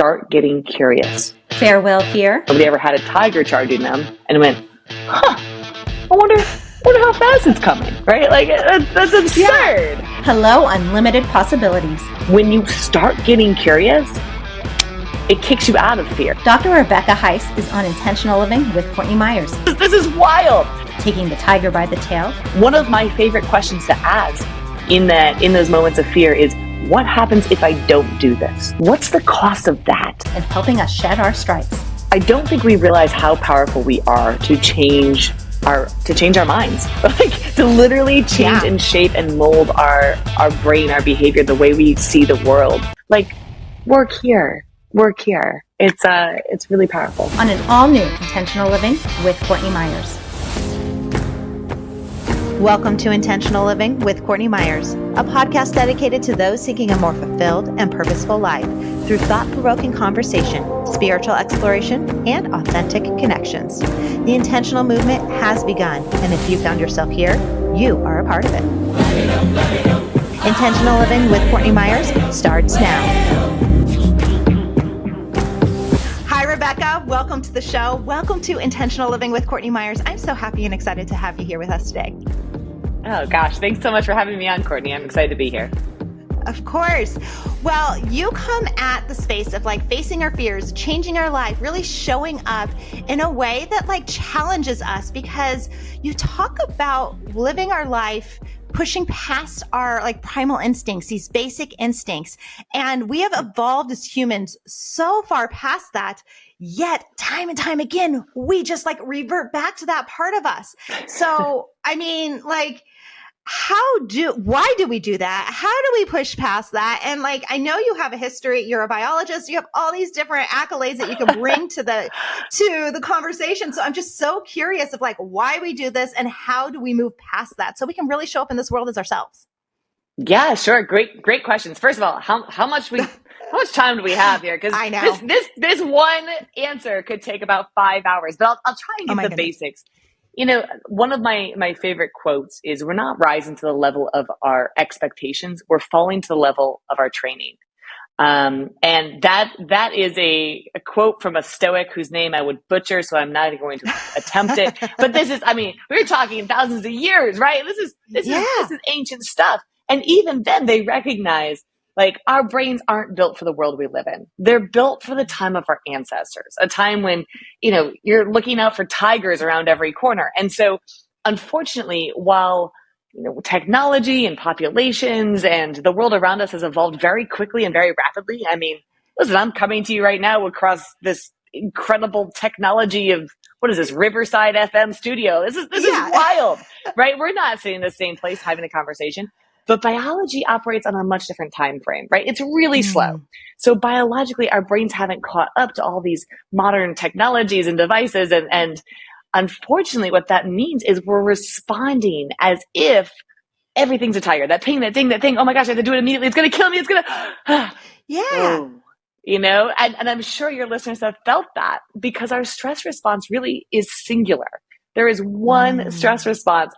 start getting curious. Farewell, fear. Nobody ever had a tiger charging them and went, I wonder how fast it's coming, right? Like, that's absurd. Yeah. Hello, unlimited possibilities. When you start getting curious, it kicks you out of fear. Dr. Rebecca Heiss is on Intentional Living with Courtney Myers. This is wild. Taking the tiger by the tail. One of my favorite questions to ask in those moments of fear is, what happens if I don't do this? What's the cost of that? And helping us shed our stripes. I don't think we realize how powerful we are to change our minds, like to literally change and shape and mold our brain, our behavior, the way we see the world. Like, work here. It's really powerful. On an all new Intentional Living with Courtney Myers. Welcome to Intentional Living with Courtney Myers, a podcast dedicated to those seeking a more fulfilled and purposeful life through thought-provoking conversation, spiritual exploration, and authentic connections. The intentional movement has begun, and if you found yourself here, you are a part of it. Intentional Living with Courtney Myers starts now. Hi, Rebecca. Welcome to the show. Welcome to Intentional Living with Courtney Myers. I'm so happy and excited to have you here with us today. Oh, gosh. Thanks so much for having me on, Courtney. I'm excited to be here. Of course. Well, you come at the space of like facing our fears, changing our life, really showing up in a way that like challenges us, because you talk about living our life pushing past our like primal instincts, these basic instincts. And we have evolved as humans so far past that, yet time and time again, we just like revert back to that part of us. So, I mean, like, why do we do that? How do we push past that? And like, I know you have a history, you're a biologist, you have all these different accolades that you can bring to the conversation. So I'm just so curious of like why we do this and how do we move past that so we can really show up in this world as ourselves. Yeah, sure. Great questions. First of all, how much time do we have here? Because I know this one answer could take about 5 hours, but I'll try and get the basics. You know, one of my favorite quotes is, we're not rising to the level of our expectations. We're falling to the level of our training. And that is a quote from a Stoic whose name I would butcher, so I'm not even going to attempt it. But this is, I mean, we're talking thousands of years, right? This is ancient stuff. And even then they recognize, like, our brains aren't built for the world we live in. They're built for the time of our ancestors, a time when, you know, you're looking out for tigers around every corner. And so, unfortunately, while, you know, technology and populations and the world around us has evolved very quickly and very rapidly. I mean, listen, I'm coming to you right now across this incredible technology of, what is this, Riverside FM studio? This is wild, right? We're not sitting in the same place having a conversation. But biology operates on a much different time frame, right? It's really slow. So biologically, our brains haven't caught up to all these modern technologies and devices. And unfortunately, what that means is we're responding as if everything's a tiger. That ping, that ding, that thing. Oh my gosh, I have to do it immediately. It's going to kill me. It's going to... You know, and I'm sure your listeners have felt that, because our stress response really is singular. There is one stress response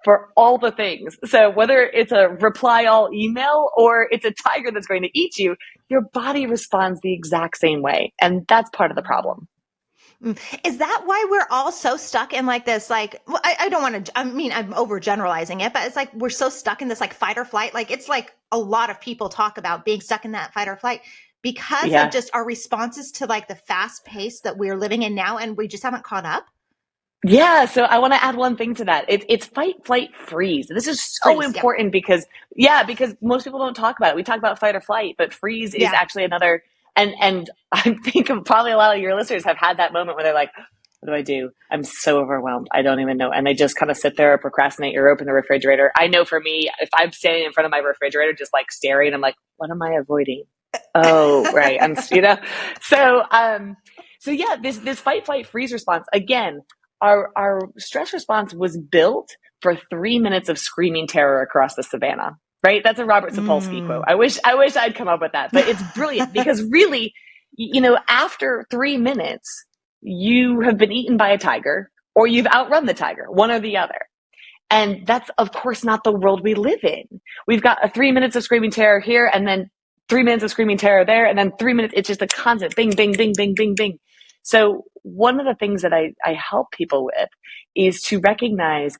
for all the things. So whether it's a reply all email or it's a tiger that's going to eat you, your body responds the exact same way. And that's part of the problem. Is that why we're all so stuck in like this, like, well, I don't want to, I mean, I'm overgeneralizing it, but it's like, we're so stuck in this like fight or flight. Like, it's like a lot of people talk about being stuck in that fight or flight because of just our responses to like the fast pace that we're living in now. And we just haven't caught up. Yeah. So I want to add one thing to that. It's fight, flight, freeze. This is so important because most people don't talk about it. We talk about fight or flight, but freeze is actually another. And I think probably a lot of your listeners have had that moment where they're like, what do I do? I'm so overwhelmed. I don't even know. And they just kind of sit there or procrastinate or open the refrigerator. I know for me, if I'm standing in front of my refrigerator, just like staring, I'm like, what am I avoiding? Oh, right. So yeah, this fight, flight, freeze response, again, our stress response was built for 3 minutes of screaming terror across the savannah, right? That's a Robert Sapolsky quote. I wish I'd come up with that, but it's brilliant because really, you know, after 3 minutes, you have been eaten by a tiger or you've outrun the tiger, one or the other. And that's, of course, not the world we live in. We've got 3 minutes of screaming terror here and then 3 minutes of screaming terror there, and then 3 minutes, it's just a constant bing, bing, bing, bing, bing, bing. So one of the things that I help people with is to recognize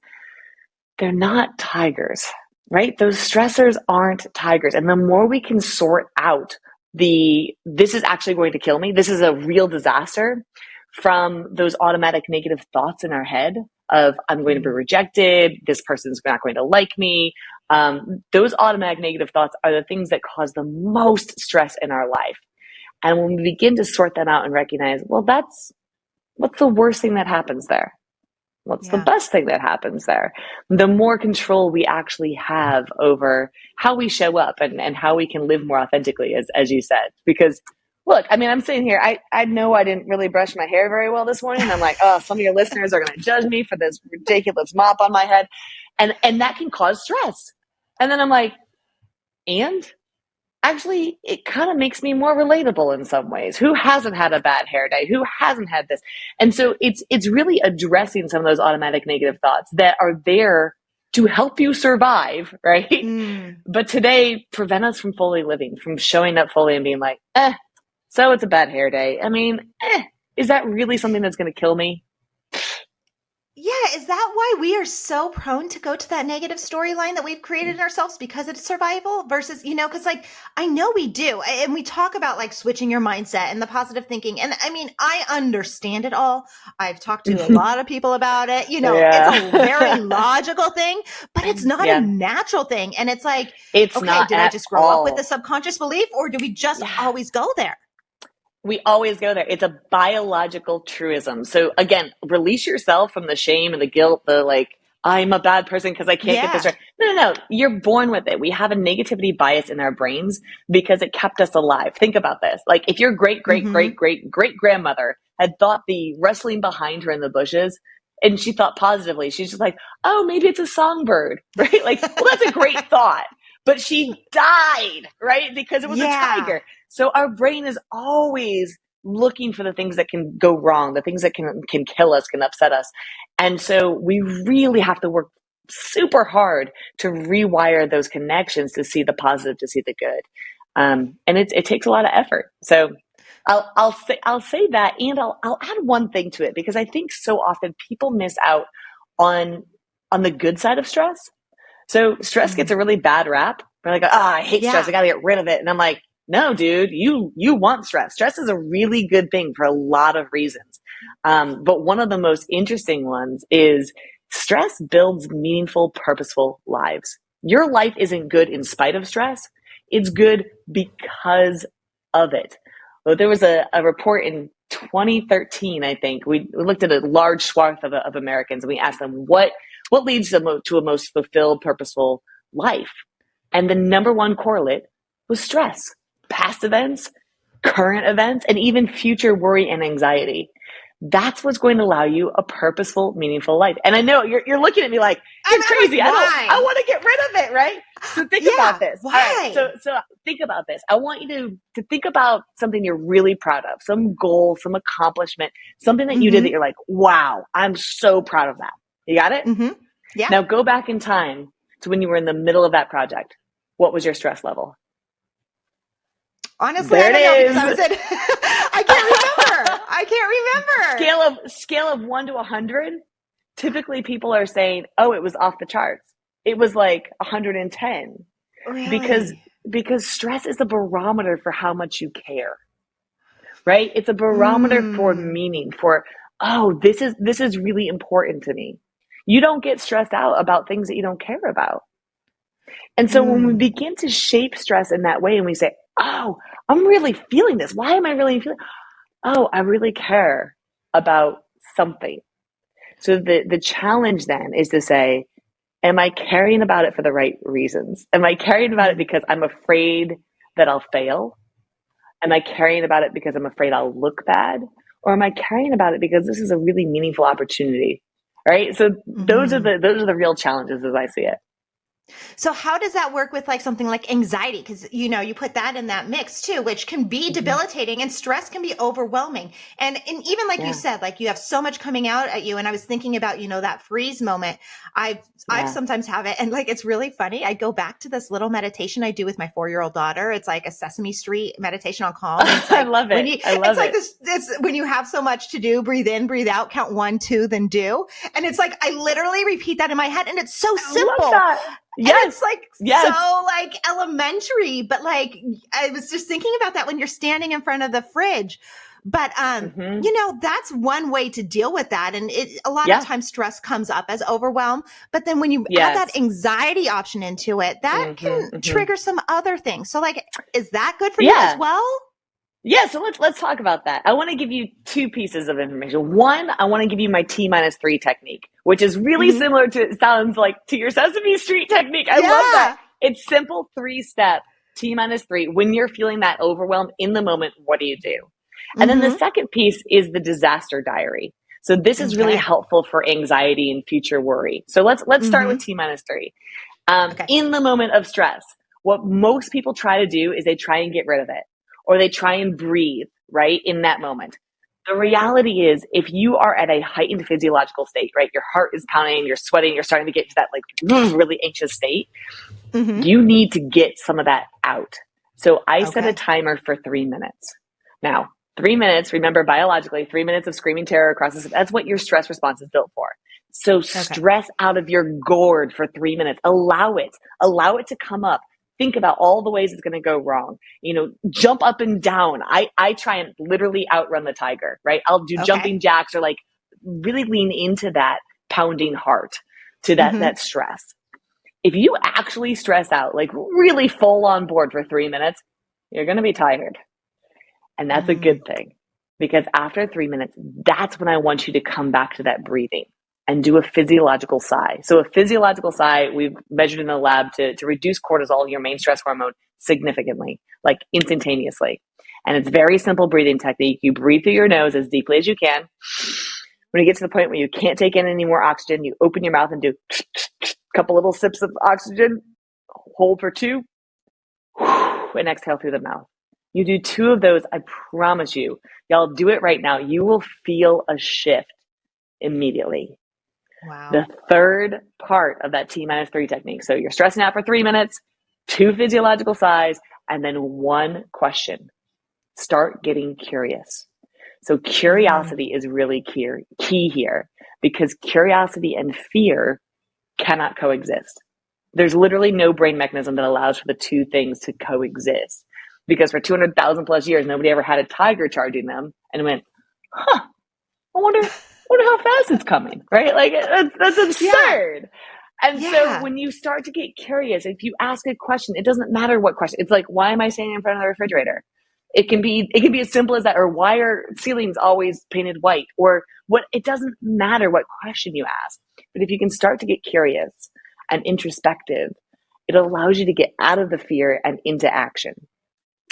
they're not tigers, right? Those stressors aren't tigers. And the more we can sort out this is actually going to kill me, this is a real disaster, from those automatic negative thoughts in our head of I'm going to be rejected, this person's not going to like me. Those automatic negative thoughts are the things that cause the most stress in our life. And when we begin to sort them out and recognize, well, what's the worst thing that happens there? What's the best thing that happens there? The more control we actually have over how we show up and how we can live more authentically, as you said. Because look, I mean, I'm sitting here, I know I didn't really brush my hair very well this morning. I'm like, oh, some of your listeners are going to judge me for this ridiculous mop on my head. And that can cause stress. And then I'm like, and actually, it kind of makes me more relatable in some ways. Who hasn't had a bad hair day? Who hasn't had this? And so it's really addressing some of those automatic negative thoughts that are there to help you survive, right? But today prevent us from fully living, from showing up fully and being like, so it's a bad hair day. I mean, is that really something that's going to kill me? Yeah, is that why we are so prone to go to that negative storyline that we've created in ourselves because it's survival versus, because like, I know we do. And we talk about like switching your mindset and the positive thinking. And I mean, I understand it all. I've talked to a lot of people about it. It's a very logical thing, but it's not a natural thing. And it's like, did I just grow up with a subconscious belief, or do we just always go there? We always go there. It's a biological truism. So again, release yourself from the shame and the guilt, the like, I'm a bad person because I can't get this right. No. You're born with it. We have a negativity bias in our brains because it kept us alive. Think about this. Like if your great grandmother had thought the rustling behind her in the bushes, and she thought positively, she's just like, oh, maybe it's a songbird, right? Like, well, that's a great thought. But she died, right? Because it was a tiger. So our brain is always looking for the things that can go wrong, the things that can kill us, can upset us. And so we really have to work super hard to rewire those connections to see the positive, to see the good. And it takes a lot of effort. So I'll say that, and I'll add one thing to it, because I think so often people miss out on the good side of stress. So stress gets a really bad rap. We're like, I hate stress. I got to get rid of it. And I'm like, no, dude, you want stress. Stress is a really good thing for a lot of reasons. But one of the most interesting ones is stress builds meaningful, purposeful lives. Your life isn't good in spite of stress. It's good because of it. Well, there was a report in 2013, I think. We looked at a large swath of Americans, and we asked them, what leads to a most fulfilled, purposeful life? And the number one correlate was stress, past events, current events, and even future worry and anxiety. That's what's going to allow you a purposeful, meaningful life. And I know you're looking at me like, you're crazy. Like, I want to get rid of it, right? So think about this. Why? All right, so think about this. I want you to think about something you're really proud of, some goal, some accomplishment, something that you did that you're like, wow, I'm so proud of that. You got it? Yeah. Now go back in time to when you were in the middle of that project. What was your stress level? Honestly, I don't know, because I was in. I can't remember. Scale of 1 to 100. Typically, people are saying, "Oh, it was off the charts. It was like 110." Really? Because stress is a barometer for how much you care, right? It's a barometer for meaning. For this is really important to me. You don't get stressed out about things that you don't care about. And so when we begin to shape stress in that way, and we say, oh, I'm really feeling this. Why am I really feeling? Oh, I really care about something. So the challenge then is to say, am I caring about it for the right reasons? Am I caring about it because I'm afraid that I'll fail? Am I caring about it because I'm afraid I'll look bad? Or am I caring about it because this is a really meaningful opportunity? Right? So those are the real challenges as I see it. So how does that work with like something like anxiety? Because, you put that in that mix too, which can be debilitating, and stress can be overwhelming. And even like you said, like you have so much coming out at you. And I was thinking about, that freeze moment. I've sometimes have it. And like, it's really funny. I go back to this little meditation I do with my 4-year-old daughter. It's like a Sesame Street meditation on calm. It's like, I love it. I love it. This, when you have so much to do, breathe in, breathe out, count 1, 2, then do. And it's like, I literally repeat that in my head, and it's so simple. Yes. And it's like, so like elementary, but like, I was just thinking about that when you're standing in front of the fridge. But, that's one way to deal with that. And a lot of times stress comes up as overwhelm, but then when you add that anxiety option into it, that can trigger some other things. So like, is that good for you as well? Yeah, so let's talk about that. I want to give you 2 pieces of information. One, I want to give you my T-3 technique, which is really similar to, it sounds like, to your Sesame Street technique. I love that. It's simple 3-step T-3. When you're feeling that overwhelm in the moment, what do you do? And then the second piece is the disaster diary. So this is really helpful for anxiety and future worry. So let's start with T-3. In the moment of stress, what most people try to do is they try and get rid of it, or they try and breathe, right, in that moment. The reality is, if you are at a heightened physiological state, right, your heart is pounding, you're sweating, you're starting to get to that like really anxious state, you need to get some of that out. So I set a timer for 3 minutes. Now, 3 minutes, remember biologically, 3 minutes of screaming terror across the, that's what your stress response is built for. So stress out of your gourd for 3 minutes. Allow it to come up. Think about all the ways it's going to go wrong. Jump up and down. I try and literally outrun the tiger, right? I'll do jumping jacks, or like really lean into that pounding heart, to that stress. If you actually stress out, like really full on board for 3 minutes, you're going to be tired. And that's a good thing, because after 3 minutes, that's when I want you to come back to that breathing and do a physiological sigh. So a physiological sigh, we've measured in the lab to reduce cortisol, your main stress hormone, significantly, like instantaneously. And it's very simple breathing technique. You breathe through your nose as deeply as you can. When you get to the point where you can't take in any more oxygen, you open your mouth and do a couple little sips of oxygen, hold for 2, and exhale through the mouth. You do 2 of those, I promise you, y'all do it right now. You will feel a shift immediately. Wow. The third part of that T-3 technique. So you're stressing out for 3 minutes, 2 physiological sighs, and then 1 question. Start getting curious. So curiosity is really key here, because curiosity and fear cannot coexist. There's literally no brain mechanism that allows for the 2 things to coexist, because for 200,000 plus years, nobody ever had a tiger charging them and went, I wonder how fast it's coming, right? Like that's absurd. And so when you start to get curious, if you ask a question, it doesn't matter what question. It's like, why am I standing in front of the refrigerator? It can be as simple as that. Or why are ceilings always painted white? Or what? It doesn't matter what question you ask. But if you can start to get curious and introspective, it allows you to get out of the fear and into action.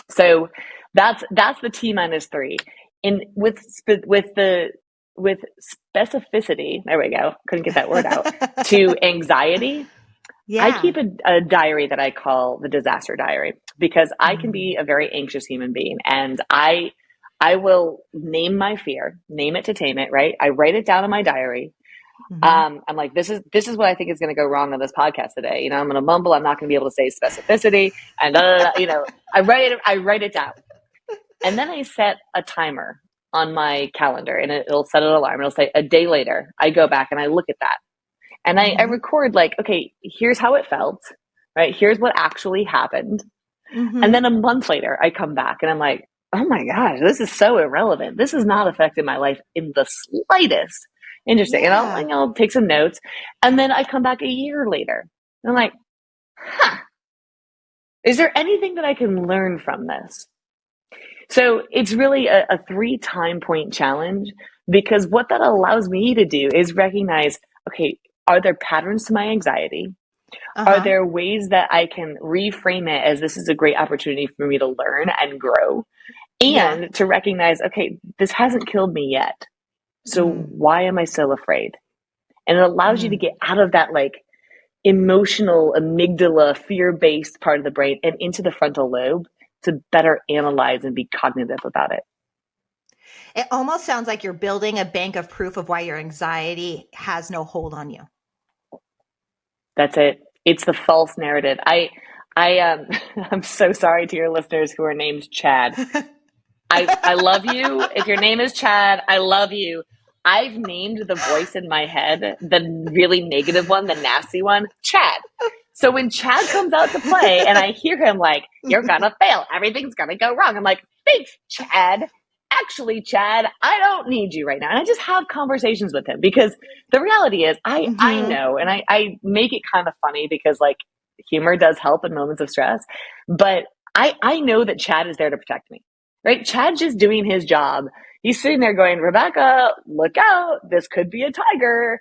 So that's the T-3. And with specificity, there we go, couldn't get that word out, to anxiety, I keep a diary that I call the disaster diary, because I can be a very anxious human being, and I will name my fear, name it to tame it, right? I write it down in my diary. I'm like, this is what I think is going to go wrong on this podcast today. I'm going to mumble. I'm not going to be able to say specificity, and I write it down, and then I set a timer on my calendar, and it'll set an alarm. It'll say a day later, I go back and I look at that, and I record, like, okay, here's how it felt, right? Here's what actually happened. And then a month later, I come back and I'm like, oh my gosh, this is so irrelevant. This has not affected my life in the slightest. Interesting. Yeah. And I'll take some notes. And then I come back a year later and I'm like, is there anything that I can learn from this? So it's really a 3 time point challenge, because what that allows me to do is recognize, okay, are there patterns to my anxiety? Are there ways that I can reframe it as this is a great opportunity for me to learn and grow, and to recognize, okay, this hasn't killed me yet. So why am I still afraid? And it allows you to get out of that like emotional amygdala, fear-based part of the brain and into the frontal lobe to better analyze and be cognitive about it. It almost sounds like you're building a bank of proof of why your anxiety has no hold on you. That's it. It's the false narrative. I'm so sorry to your listeners who are named Chad. I love you. If your name is Chad, I love you. I've named the voice in my head, the really negative one, the nasty one, Chad. So when Chad comes out to play and I hear him like, you're gonna fail, everything's gonna go wrong, I'm like, thanks, Chad. Actually, Chad, I don't need you right now. And I just have conversations with him because the reality is I know, and I make it kind of funny because like humor does help in moments of stress, but I know that Chad is there to protect me, right? Chad's just doing his job. He's sitting there going, Rebecca, look out. This could be a tiger.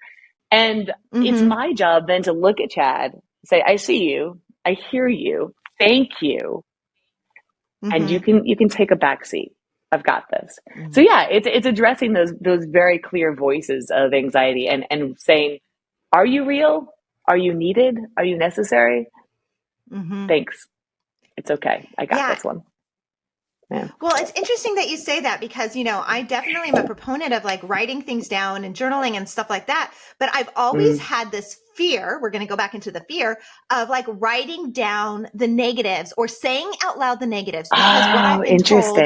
And it's my job then to look at Chad, say, I see you. I hear you. Thank you. And you can take a back seat. I've got this. So yeah, it's addressing those very clear voices of anxiety and saying, are you real? Are you needed? Are you necessary? Thanks. It's okay. I got this one. Yeah. Well, it's interesting that you say that because, I definitely am a proponent of like writing things down and journaling and stuff like that. But I've always had this fear, we're going to go back into the fear of like writing down the negatives or saying out loud the negatives. Because what I've been told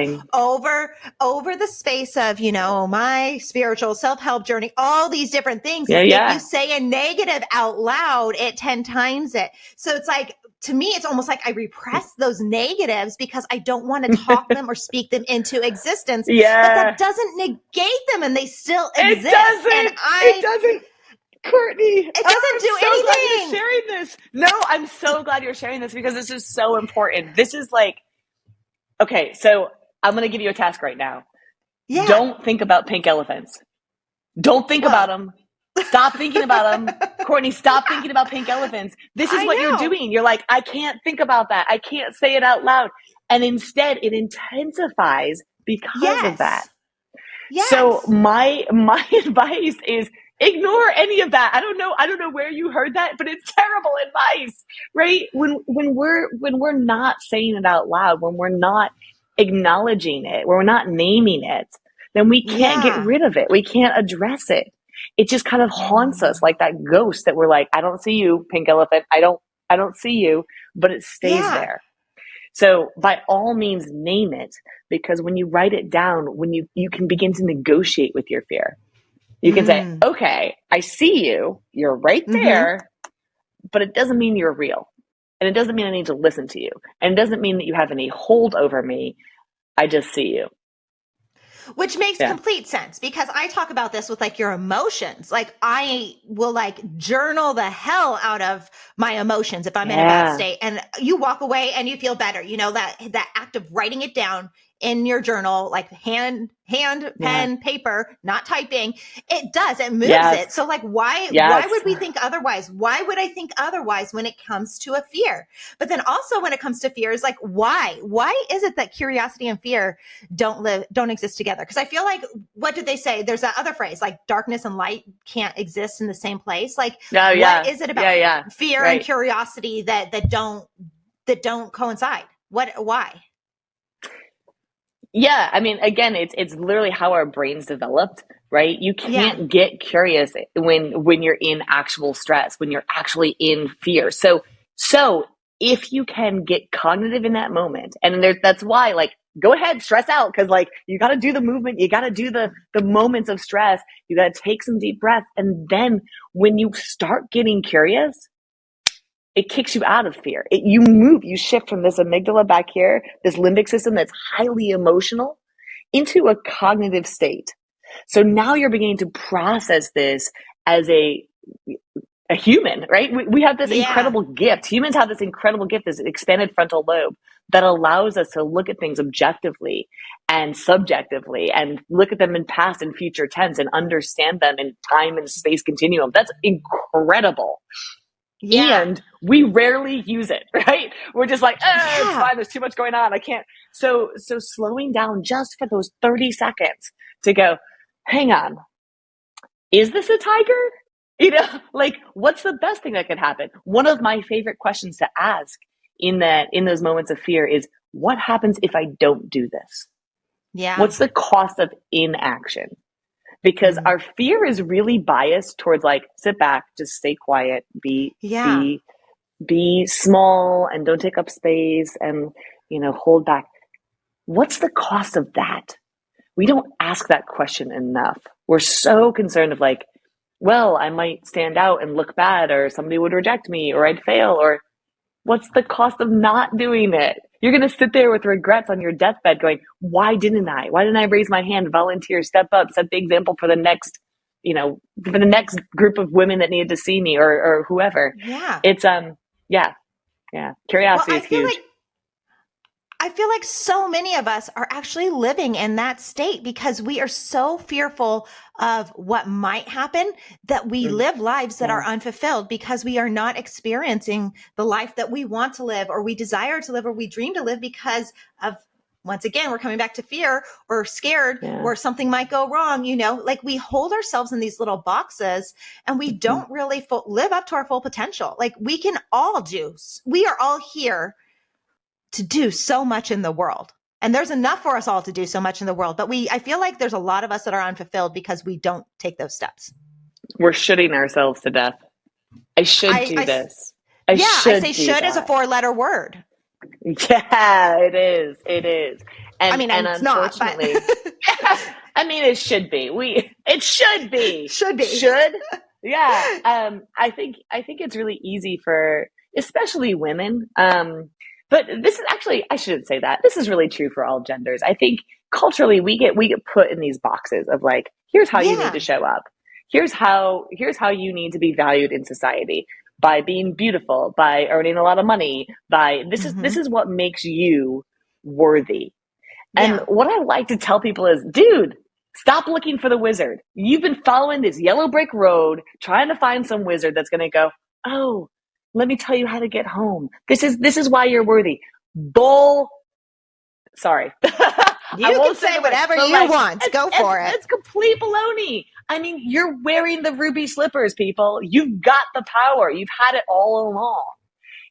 over the space of, my spiritual self-help journey, all these different things, if you say a negative out loud, it 10 times it. So it's like, to me, it's almost like I repress those negatives because I don't want to talk them or speak them into existence. Yeah. But that doesn't negate them and they still exist. It doesn't. Courtney, it doesn't do so anything. Glad you're sharing this. No, I'm so glad you're sharing this because this is so important. This is like, okay, so I'm going to give you a task right now. Yeah. Don't think about pink elephants. Don't think about them. Stop thinking about them. Courtney, stop thinking about pink elephants. This is what you're doing. You're like, I can't think about that. I can't say it out loud. And instead it intensifies because of that. Yes. So my advice is ignore any of that. I don't know where you heard that, but it's terrible advice, right? When we're not saying it out loud, when we're not acknowledging it, when we're not naming it, then we can't get rid of it. We can't address it. It just kind of haunts us like that ghost that we're like, I don't see you, pink elephant. I don't see you, but it stays there. So by all means, name it, because when you write it down, when you can begin to negotiate with your fear. You can say, okay, I see you. You're right there, but it doesn't mean you're real. And it doesn't mean I need to listen to you. And it doesn't mean that you have any hold over me. I just see you. Which makes complete sense because I talk about this with like your emotions. Like I will like journal the hell out of my emotions if I'm in a bad state, and you walk away and you feel better. That act of writing it down in your journal, like hand, pen, paper, not typing, it moves it. So like, why would we think otherwise? Why would I think otherwise when it comes to a fear? But then also when it comes to fears, like why is it that curiosity and fear don't exist together? Because I feel like, what did they say? There's that other phrase, like darkness and light can't exist in the same place. Like, what is it about fear and curiosity that don't coincide? Why? Yeah, I mean, again, it's literally how our brains developed, right? You can't get curious when you're in actual stress, when you're actually in fear. So if you can get cognitive in that moment, and that's why, like, go ahead, stress out, because like you got to do the movement, you got to do the moments of stress, you got to take some deep breaths, and then when you start getting curious, it kicks you out of fear. You shift from this amygdala back here, this limbic system that's highly emotional, into a cognitive state. So now you're beginning to process this as a human, right? We have this incredible gift. Humans have this incredible gift, this expanded frontal lobe that allows us to look at things objectively and subjectively and look at them in past and future tense and understand them in time and space continuum. That's incredible. Yeah. And we rarely use it, right? We're just like, it's fine. There's too much going on. I can't. So slowing down just for those 30 seconds to go, hang on. Is this a tiger? Like what's the best thing that could happen? One of my favorite questions to ask in those moments of fear is what happens if I don't do this? Yeah. What's the cost of inaction? Because Mm. our fear is really biased towards like sit back, just stay quiet, Yeah. be small and don't take up space and hold back. What's the cost of that? We don't ask that question enough. We're so concerned of like, well, I might stand out and look bad, or somebody would reject me, or I'd fail, or what's the cost of not doing it? You're going to sit there with regrets on your deathbed going, why didn't I? Why didn't I raise my hand, volunteer, step up, set the example for the next, for the next group of women that needed to see me, or whoever. Yeah. It's, yeah, yeah. Well, Curiosity is huge. I feel like so many of us are actually living in that state because we are so fearful of what might happen that we live lives that are unfulfilled because we are not experiencing the life that we want to live or we desire to live or we dream to live because of, once again, we're coming back to fear or scared or something might go wrong. Like we hold ourselves in these little boxes and we don't really live up to our full potential. Like we are all here to do so much in the world. And there's enough for us all to do so much in the world. But I feel like there's a lot of us that are unfulfilled because we don't take those steps. We're shitting ourselves to death. I should do this. I say should as a 4-letter word. Yeah, it is. It is. And it's unfortunately, not, but... it should be. It should be. Should be. Should. Yeah. I think it's really easy for, especially women. But this is actually, I shouldn't say that. This is really true for all genders. I think culturally we get put in these boxes of like, here's how you need to show up. Here's how you need to be valued in society, by being beautiful, by earning a lot of money, by this is what makes you worthy. And what I like to tell people is, dude, stop looking for the wizard. You've been following this yellow brick road, trying to find some wizard that's going to go, oh, let me tell you how to get home. This is why you're worthy. Bull. Sorry. You can say whatever you want. Go for it. It's complete baloney. I mean, you're wearing the ruby slippers, people. You've got the power. You've had it all along.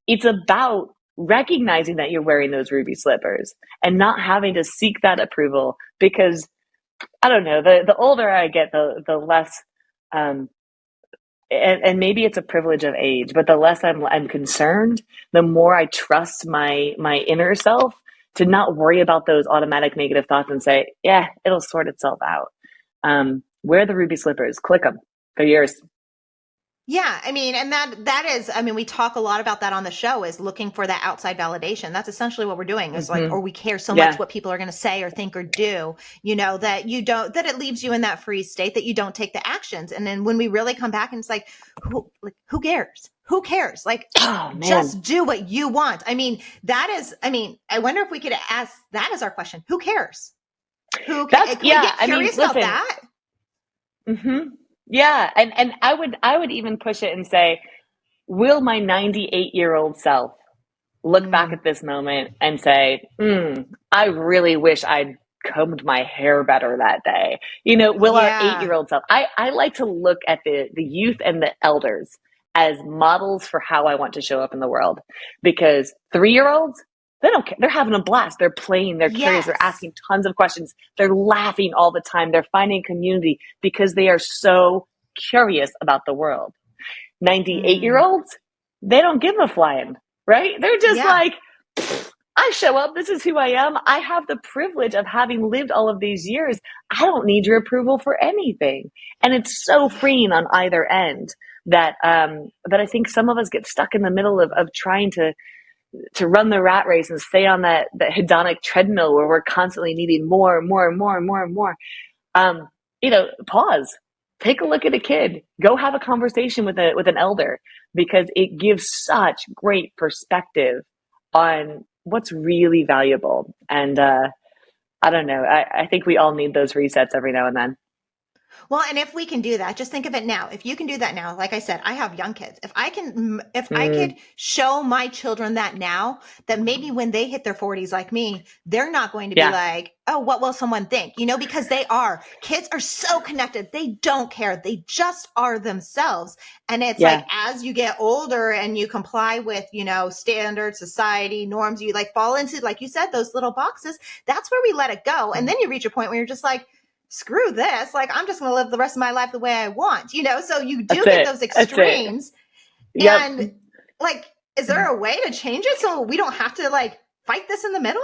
It's about recognizing that you're wearing those ruby slippers and not having to seek that approval, because I don't know, the older I get, the less, and maybe it's a privilege of age, but the less I'm concerned, the more I trust my inner self to not worry about those automatic negative thoughts and say, yeah, it'll sort itself out. Wear the ruby slippers, click them, they're yours. Yeah, and that is, we talk a lot about that on the show, is looking for that outside validation. That's essentially what we're doing, is like, or we care so much what people are going to say or think or do, that it leaves you in that freeze state, that you don't take the actions. And then when we really come back and it's like, who cares? Who cares? Like, just do what you want. That is, I wonder if we could ask that as our question. Who cares? Can we get curious about that? Mm-hmm. Yeah. And I would even push it and say, will my 98-year-old self look back at this moment and say, I really wish I'd combed my hair better that day? Will our 8-year-old self, I like to look at the youth and the elders as models for how I want to show up in the world, because 3-year-olds, they don't care. They're having a blast. They're playing. They're curious. They're asking tons of questions. They're laughing all the time. They're finding community because they are so curious about the world. 98-year-olds, they don't give a flying, right? They're just like, I show up. This is who I am. I have the privilege of having lived all of these years. I don't need your approval for anything. And it's so freeing on either end that I think some of us get stuck in the middle of trying to run the rat race and stay on that hedonic treadmill where we're constantly needing more and more and more and more and more. Pause, take a look at a kid, go have a conversation with an elder, because it gives such great perspective on what's really valuable. And I don't know, I think we all need those resets every now and then. Well, and if we can do that, just think of it now. If you can do that now, like I said, I have young kids. If I could Mm, show my children that now, that maybe when they hit their 40s like me, they're not going to be yeah, like, oh, what will someone think? Because kids are so connected. They don't care. They just are themselves. And it's like, yeah, as you get older and you comply with, standards, society, norms, you like fall into, like you said, those little boxes. That's where we let it go. And then you reach a point where you're just like, screw this. Like, I'm just going to live the rest of my life the way I want, So you do that's get it. those That's it. extremes. Yep. And like, is there a way to change it so we don't have to like fight this in the middle?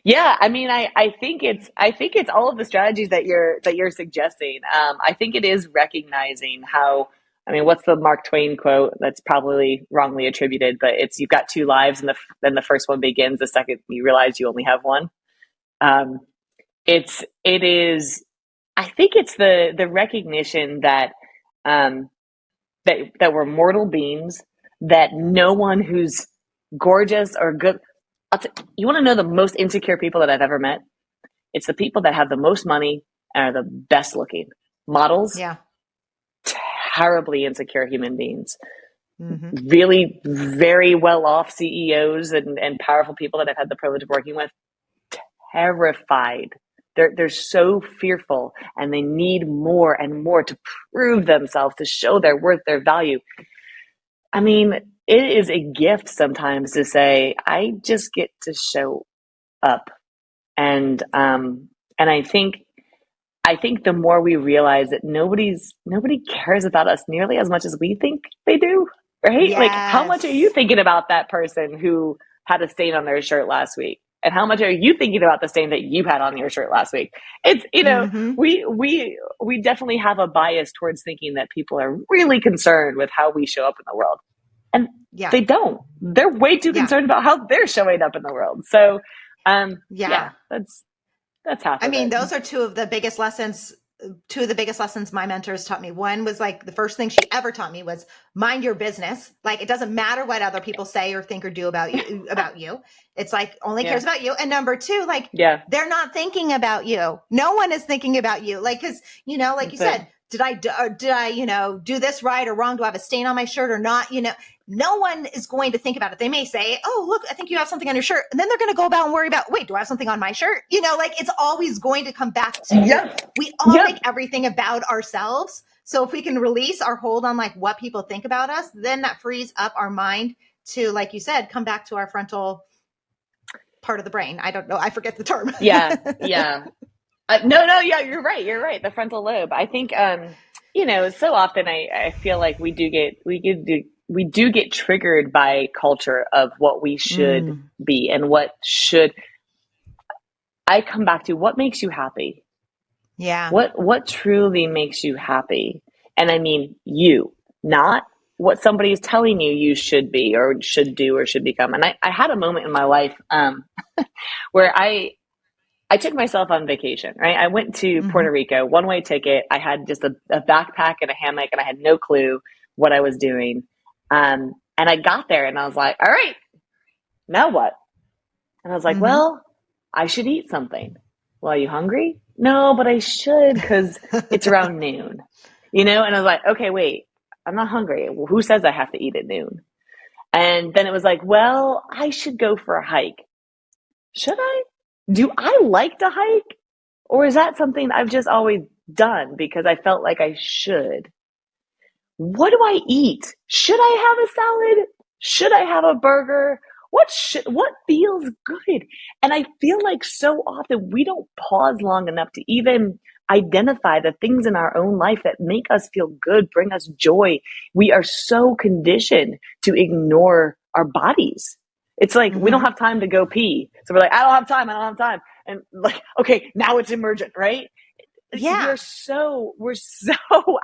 Yeah, I mean, I think it's all of the strategies that you're suggesting. I think it is recognizing how. I mean, what's the Mark Twain quote that's probably wrongly attributed, but it's you've got two lives, and then the first one begins the second you realize you only have one. Um, it is. I think it's the recognition that um, that we're mortal beings, that no one who's gorgeous or good. You want to know the most insecure people that I've ever met? It's the people that have the most money and are the best looking. Models, Yeah. terribly insecure human beings. Mm-hmm. Really very well off CEOs and powerful people that I've had the privilege of working with, terrified. They're so fearful, and they need more and more to prove themselves, to show their worth, their value. I mean, it is a gift sometimes to say, I just get to show up. And I think the more we realize that nobody cares about us nearly as much as we think they do, right? Like, how much are you Yes. thinking about that person who had a stain on their shirt last week? And how much are you thinking about the stain that you had on your shirt last week? It's, Mm-hmm. we definitely have a bias towards thinking that people are really concerned with how we show up in the world. And Yeah. they don't. They're way too Yeah. concerned about how they're showing up in the world. So, yeah, Yeah. that's half I of mean, it. those are two of the biggest lessons my mentors taught me. One was like the first thing she ever taught me was mind your business. Like, it doesn't matter what other people say or think or do about you. It's like only Yeah. cares about you. And number two, like, Yeah. they're not thinking about you. No one is thinking about you. Like, cause like you That's it. said, did I do this right or wrong? Do I have a stain on my shirt or not? No one is going to think about it. They may say, oh, look, I think you have something on your shirt. And then they're going to go about and worry about, wait, do I have something on my shirt? Like, it's always going to come back to, Yep. we all make Yep. everything about ourselves. So if we can release our hold on like what people think about us, then that frees up our mind to, like you said, come back to our frontal part of the brain. I don't know. I forget the term. Yeah. Yeah. No, yeah, you're right. You're right. The frontal lobe. I think, so often I feel like we do get triggered by culture of what we should Mm, be and what should. I come back to what makes you happy. yeah. What truly makes you happy? And I mean you, not what somebody is telling you you should be or should do or should become. And I had a moment in my life where I took myself on vacation, right? I went to Mm-hmm. Puerto Rico, one way ticket. I had just a backpack and a hammock, and I had no clue what I was doing. And I got there and I was like, all right, now what? And I was like, Mm-hmm. well, I should eat something. Well, are you hungry? No, but I should because it's around noon, And I was like, okay, wait, I'm not hungry. Well, who says I have to eat at noon? And then it was like, well, I should go for a hike. Should I? Do I like to hike? Or is that something I've just always done because I felt like I should? What do I eat? Should I have a salad? Should I have a burger? What feels good? And I feel like so often we don't pause long enough to even identify the things in our own life that make us feel good, bring us joy. We are so conditioned to ignore our bodies. It's like we don't Mm-hmm. have time to go pee. So we're like, I don't have time, I don't have time. And like, okay, now it's emergent, right? Yeah. We're so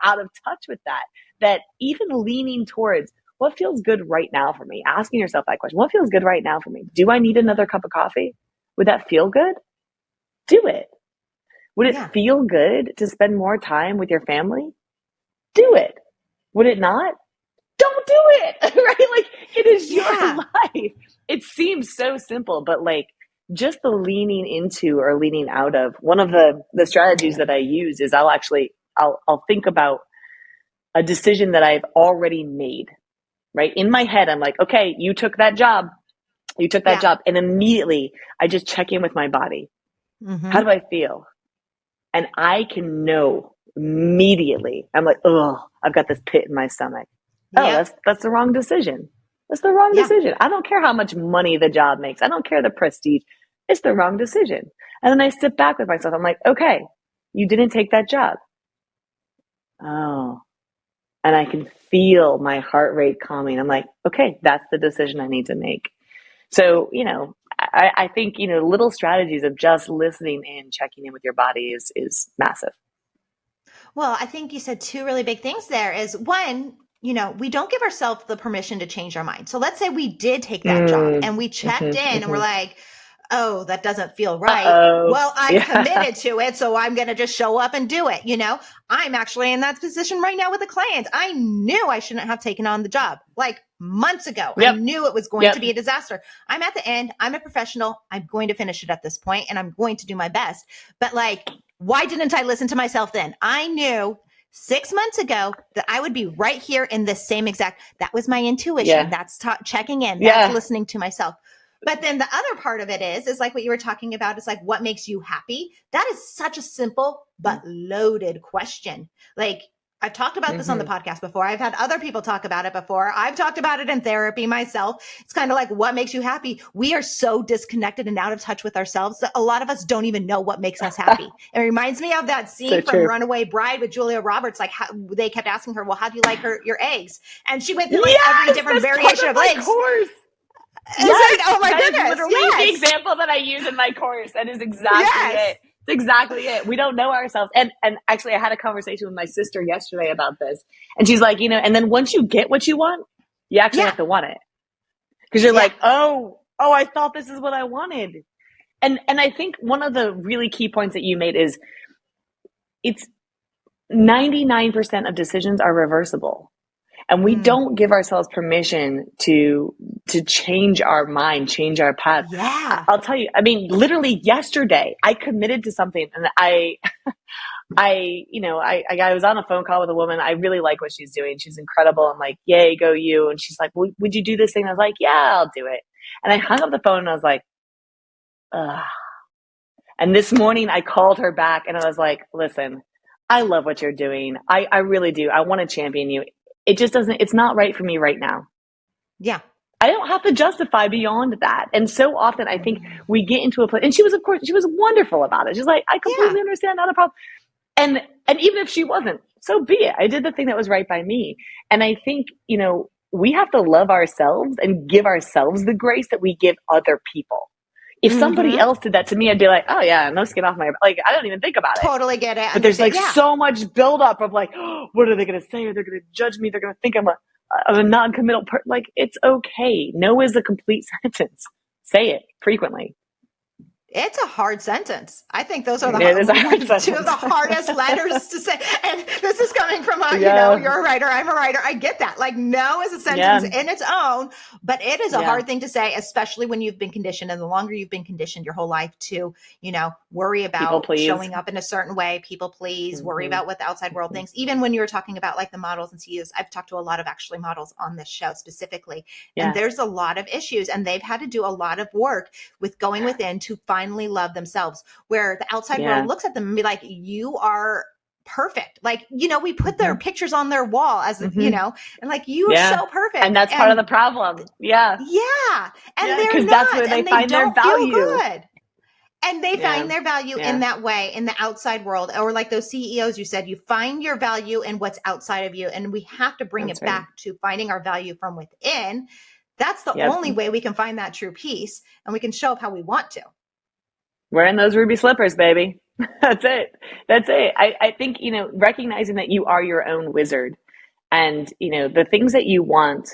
out of touch with that even leaning towards what feels good right now for me, asking yourself that question, what feels good right now for me? Do I need another cup of coffee? Would that feel good? Do it. Would it Yeah. feel good to spend more time with your family? Do it. Would it not? Don't do it. Right? Like, it is your Yeah. life. It seems so simple, but like, just the leaning into or leaning out of. One of the strategies that I use is I'll think about a decision that I've already made, right? In my head, I'm like, okay, you took that job. You took that Yeah. job. And immediately I just check in with my body. How do I feel? And I can know immediately. I'm like, oh, I've got this pit in my stomach. Oh, Yep. that's the wrong decision. That's the wrong Yeah. decision. I don't care how much money the job makes. I don't care the prestige. It's the wrong decision. And then I sit back with myself. I'm like, okay, you didn't take that job. Oh, and I can feel my heart rate calming. I'm like, okay, that's the decision I need to make. So, I think, little strategies of just listening in, checking in with your body is massive. Well, I think you said two really big things there is one, we don't give ourselves the permission to change our mind. So let's say we did take that job and we checked in and we're like, oh, that doesn't feel right. Uh-oh. Well, I Yeah. committed to it, so I'm going to just show up and do it. I'm actually in that position right now with a client. I knew I shouldn't have taken on the job like months ago. Yep. I knew it was going to be a disaster. I'm at the end. I'm a professional. I'm going to finish it at this point and I'm going to do my best. But why didn't I listen to myself then? I knew 6 months ago that I would be right here in this same exact, that was my intuition. Yeah. That's checking in. Yeah. That's listening to myself. But then the other part of it is like what you were talking about is like, what makes you happy? That is such a simple but loaded question. Like I've talked about this on the podcast before. I've had other people talk about it before. I've talked about it in therapy myself. It's kind of like, what makes you happy? We are so disconnected and out of touch with ourselves that a lot of us don't even know what makes us happy. It reminds me of that scene from Runaway Bride with Julia Roberts. Like they kept asking her, well, how do you like your eggs? And she went through like every different variation of eggs. Course. Yes, oh my goodness. That is literally the example that I use in my course. That is exactly it. It's exactly it. We don't know ourselves. And actually I had a conversation with my sister yesterday about this. And she's like, and then once you get what you want, you actually have to want it. Because you're like, oh, I thought this is what I wanted. And I think one of the really key points that you made is it's 99% of decisions are reversible. And we don't give ourselves permission to change our mind, change our path. Yeah. I'll tell you, I mean, literally yesterday, I committed to something and I was on a phone call with a woman. I really like what she's doing. She's incredible. I'm like, yay, go you. And she's like, well, would you do this thing? I was like, yeah, I'll do it. And I hung up the phone and I was like, ugh. And this morning I called her back and I was like, listen, I love what you're doing. I really do. I want to champion you. It just it's not right for me right now. Yeah. I don't have to justify beyond that. And so often I think we get into a place, and she was wonderful about it. She's like, I completely understand, not a problem. And even if she wasn't, so be it. I did the thing that was right by me. And I think, we have to love ourselves and give ourselves the grace that we give other people. If somebody else did that to me, I'd be like, oh yeah, no skin off my, I don't even think about it. Totally get it. But there's so much buildup of oh, what are they going to say? Are they going to judge me? They're going to think I'm a non-committal person. It's okay. No is a complete sentence. Say it frequently. It's a hard sentence. I think those are two of the hardest letters to say. And this is coming from you're a writer, I'm a writer. I get that. No is a sentence in its own, but it is a hard thing to say, especially when you've been conditioned. And the longer you've been conditioned your whole life to, worry about showing up in a certain way, people please, worry about what the outside world thinks. Even when you were talking about the models and CEOs, I've talked to a lot of actually models on this show specifically. And there's a lot of issues and they've had to do a lot of work with going within to finally love themselves, where the outside world looks at them and be like, you are perfect. We put their pictures on their wall as, and you are so perfect. And that's part of the problem. Yeah. Yeah. And they're because that's where they find their value. Good. And they find their value in that way, in the outside world, or like those CEOs you said, you find your value in what's outside of you. And we have to bring it back to finding our value from within. That's the only way we can find that true peace, and we can show up how we want to. Wearing those ruby slippers, baby. That's it. I think, recognizing that you are your own wizard and, the things that you want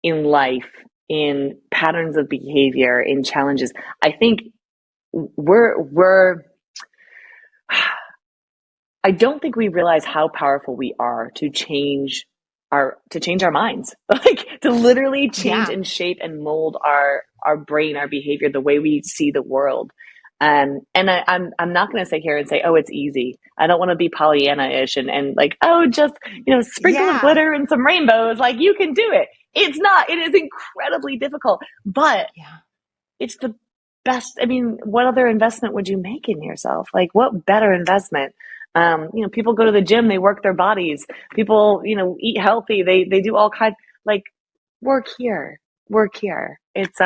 in life, in patterns of behavior, in challenges, I think I don't think we realize how powerful we are to change our minds, to literally change and shape and mold our brain, our behavior, the way we see the world. And I'm not going to sit here and say, oh, it's easy. I don't want to be Pollyanna-ish and like, oh, just, sprinkle of Yeah. glitter and some rainbows. Like, you can do it. It's not. It is incredibly difficult, but Yeah. it's the best. I mean, what other investment would you make in yourself? Like, what better investment? People go to the gym, they work their bodies. People, eat healthy. They do all kinds. Like, work here, work here. It's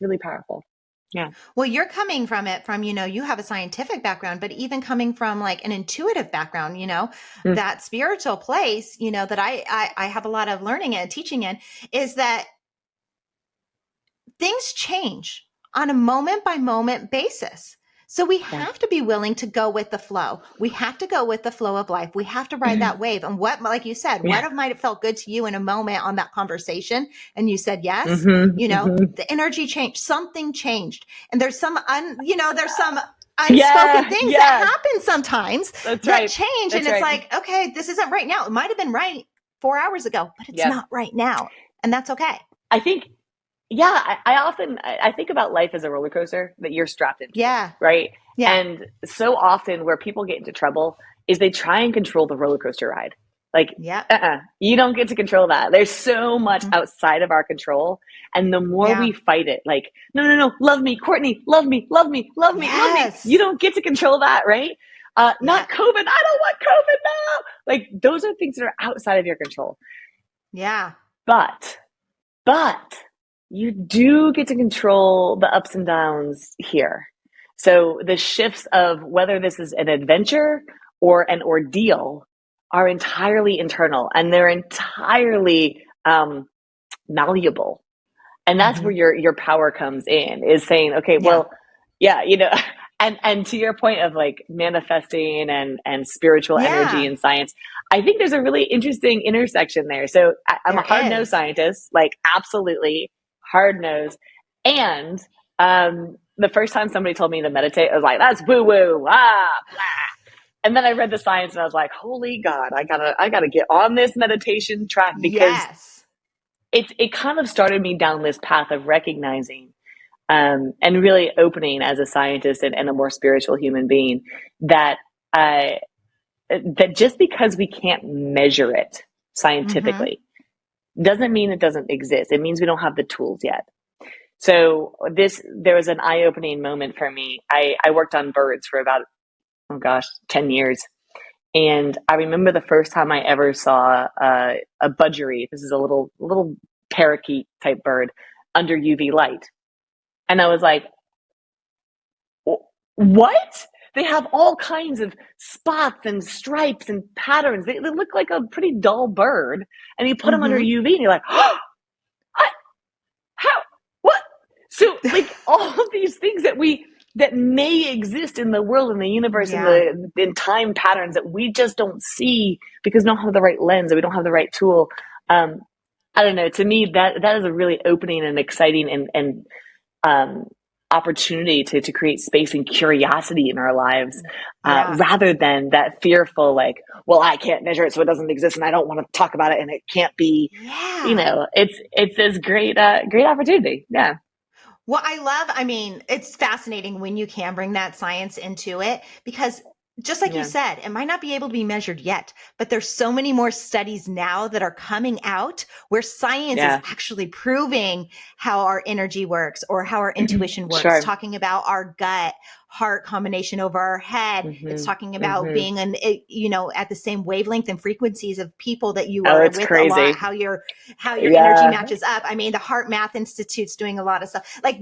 really powerful. Yeah. Well, you're coming from it from, you have a scientific background, but even coming from like an intuitive background, Mm. that spiritual place, that I have a lot of learning and teaching in, is that things change on a moment by moment basis. So we have to be willing to go with the flow. We have to go with the flow of life. We have to ride that wave. And what, like you said, Yeah. what might have felt good to you in a moment on that conversation, and you said yes, the energy changed, something changed. And there's some, there's some unspoken things that happen sometimes that change. And it's like, okay, this isn't right now. It might have been right 4 hours ago, but it's not right now. And that's okay. I think, I think about life as a roller coaster that you're strapped into. Yeah. Right. Yeah. And so often where people get into trouble is they try and control the roller coaster ride. Like, you don't get to control that. There's so much outside of our control. And the more we fight it, like, no, love me, Courtney, love me, love me, love me, love me. You don't get to control that, right? Not COVID. I don't want COVID now. Like, those are things that are outside of your control. Yeah. But you do get to control the ups and downs here. So the shifts of whether this is an adventure or an ordeal are entirely internal, and they're entirely malleable. And that's where your power comes in, is saying, okay, and to your point of like manifesting and spiritual energy and science, I think there's a really interesting intersection there. So I'm a hard no scientist, like absolutely hard nose. And the first time somebody told me to meditate, I was like, that's woo woo, blah. And then I read the science and I was like, holy God, I gotta get on this meditation track, because it kind of started me down this path of recognizing and really opening as a scientist and a more spiritual human being that just because we can't measure it scientifically doesn't mean it doesn't exist. It means we don't have the tools yet. So there was an eye-opening moment for me. I worked on birds for about, 10 years. And I remember the first time I ever saw a budgery. This is a little parakeet type bird under UV light. And I was like, what? They have all kinds of spots and stripes and patterns. They look like a pretty dull bird. And you put them under UV and you're like, oh, what? How? What? So like all of these things that may exist in the world, in the universe, in time patterns that we just don't see because we don't have the right lens, or we don't have the right tool. I don't know. To me, that is a really opening and exciting and opportunity to create space and curiosity in our lives, rather than that fearful, like, well, I can't measure it, so it doesn't exist, and I don't want to talk about it, and it can't be. It's this great opportunity. Yeah. Well, it's fascinating when you can bring that science into it, because just like you said, it might not be able to be measured yet, but there's so many more studies now that are coming out where science is actually proving how our energy works or how our intuition works, talking about our gut heart combination over our head. It's talking about being at the same wavelength and frequencies of people that you are with a lot, how your energy matches up. I mean, the Heart Math Institute's doing a lot of stuff. Like,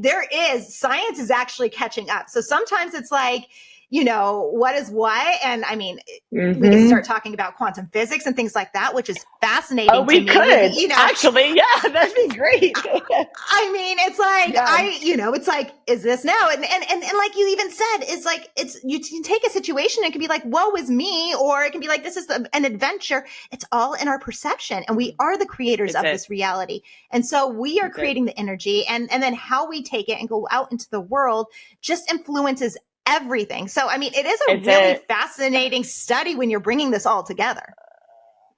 science is actually catching up. So sometimes it's like, what is what? And I mean, we can start talking about quantum physics and things like that, which is fascinating to me. We could. Actually, that'd be great. I mean, it's like, it's like, is this now? And like you even said, it's like, you can take a situation and it can be like, woe is me, or it can be like, this is an adventure. It's all in our perception, and we are the creators of this reality. And so we are creating the energy, and then how we take it and go out into the world just influences everything. So, I mean, it is a really fascinating study when you're bringing this all together.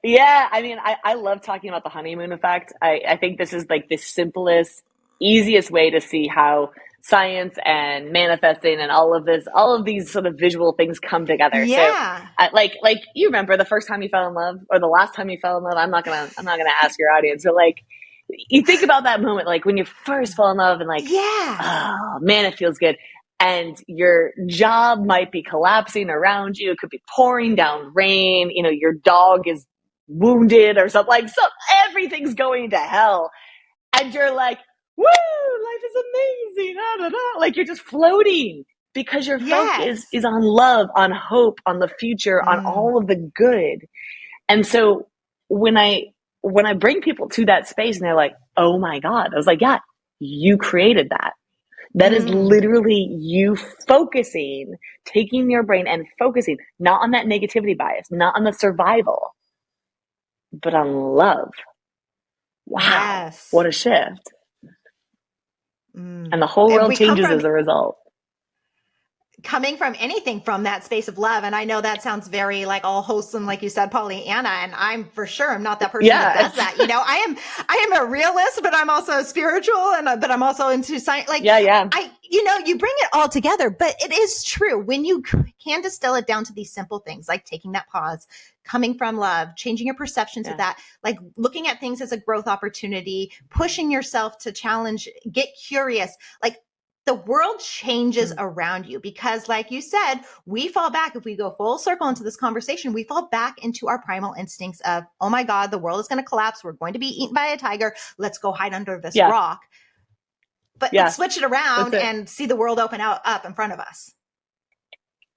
Yeah. I mean, I love talking about the honeymoon effect. I think this is like the simplest easiest way to see how science and manifesting and all of these sort of visual things come together. Yeah. So like you remember the first time you fell in love or the last time you fell in love. I'm not gonna ask your audience, but like you think about that moment, like when you first fall in love and like, oh man, it feels good. And your job might be collapsing around you. It could be pouring down rain. You know, your dog is wounded or something, like so everything's going to hell. And you're like, woo, life is amazing. Da, da, da. Like you're just floating because your focus is on love, on hope, on the future, on all of the good. And so when I bring people to that space and they're like, oh my God, I was like, yeah, you created that. That is literally you focusing, taking your brain and focusing, not on that negativity bias, not on the survival, but on love. Wow. What a shift. And the whole world changes as a result. Coming from anything from that space of love. And I know that sounds very like all wholesome, like you said, Pollyanna, and I'm for sure I'm not that person that does that. You know, I am a realist, but I'm also spiritual but I'm also into science. Like, you bring it all together, but it is true when you can distill it down to these simple things, like taking that pause, coming from love, changing your perceptions of that, like looking at things as a growth opportunity, pushing yourself to challenge, get curious, like, the world changes around you because like you said, we fall back. If we go full circle into this conversation, we fall back into our primal instincts of, oh my God, the world is going to collapse. We're going to be eaten by a tiger. Let's go hide under this rock. But let's switch it around and see the world open up in front of us.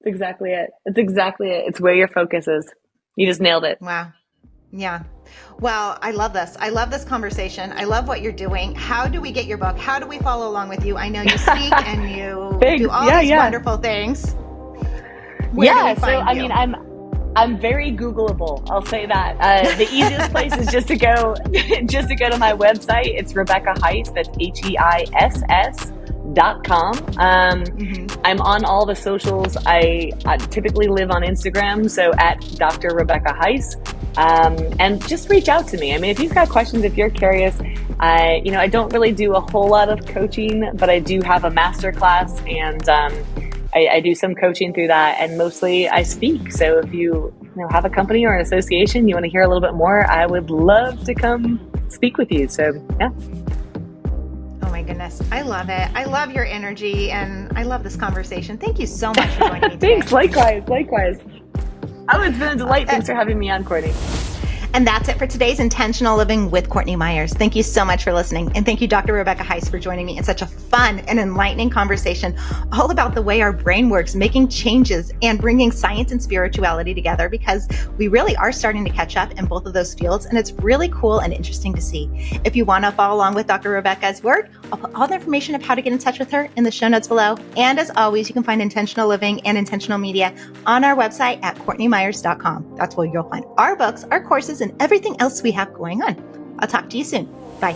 That's exactly it. It's exactly it. It's where your focus is. You just nailed it. Wow. Yeah. Well, I love this. I love this conversation. I love what you're doing. How do we get your book? How do we follow along with you? I know you speak and you do all these wonderful things. Where do we find you? I mean, I'm very Googleable. I'll say that. The easiest place is just to go to my website. It's Rebecca Heiss. That's HEISS.com. I'm on all the socials. I typically live on Instagram, so at Dr. Rebecca Heiss. And just reach out to me. I mean, if you've got questions, if you're curious, I don't really do a whole lot of coaching, but I do have a masterclass and I do some coaching through that, and mostly I speak. So if you have a company or an association, you want to hear a little bit more, I would love to come speak with you. So yeah. Oh my goodness. I love it. I love your energy and I love this conversation. Thank you so much for joining me today. Thanks. Likewise. Oh, it's been a delight. Thanks for having me on, Courtney. And that's it for today's Intentional Living with Courtney Myers. Thank you so much for listening. And thank you, Dr. Rebecca Heiss, for joining me in such a fun and enlightening conversation all about the way our brain works, making changes and bringing science and spirituality together, because we really are starting to catch up in both of those fields. And it's really cool and interesting to see. If you want to follow along with Dr. Rebecca's work, I'll put all the information of how to get in touch with her in the show notes below. And as always, you can find Intentional Living and Intentional Media on our website at CourtneyMyers.com. That's where you'll find our books, our courses, and everything else we have going on. I'll talk to you soon. Bye.